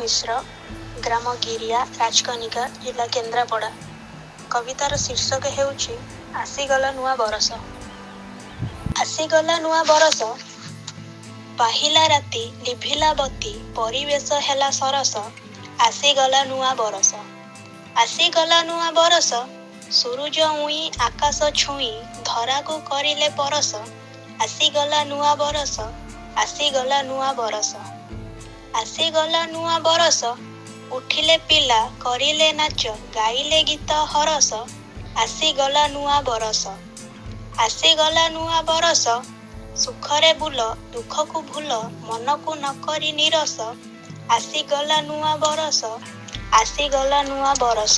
ମିଶ୍ର, ଗ୍ରାମ ଗିରିଆ, ରାଜକନିକା, ଜିଲ୍ଲା କେନ୍ଦ୍ରାପଡ଼ା। କବିତାର ଶୀର୍ଷକ ହେଉଛି ଆସିଗଲା ନୂଆ ବରଷ। ଆସିଗଲା ନୂଆ ବରଷ, ପାହିଲା ରାତି, ଲିଭିଲା ବତୀ, ପରିବେଶ ହେଲା ସରସ। ଆସିଗଲା ନୂଆ ବରଷ, ଆସିଗଲା ନୂଆ ବରଷ, ସୂରୁଜ ଉଇଁ ଆକାଶ ଛୁଇଁ ଧରାକୁ କରିଲେ ପରଶ। ଆସିଗଲା ନୂଆ ବରଷ, ଆସିଗଲା ନୂଆ ବରଷ, ଆସିଗଲା ନୂଆ ବରଷ, ଉଠିଲେ ପିଲା କରିଲେ ନାଚ ଗାଇଲେ ଗୀତ ହରସ। ଆସିଗଲା ନୂଆ ବରଷ, ଆସିଗଲା ନୂଆ ବରଷ, ସୁଖରେ ବୁଲ ଦୁଃଖକୁ ଭୁଲ ମନକୁ ନକରି ନିରସ। ଆସିଗଲା ନୂଆ ବରଷ, ଆସିଗଲା ନୂଆ ବରଷ।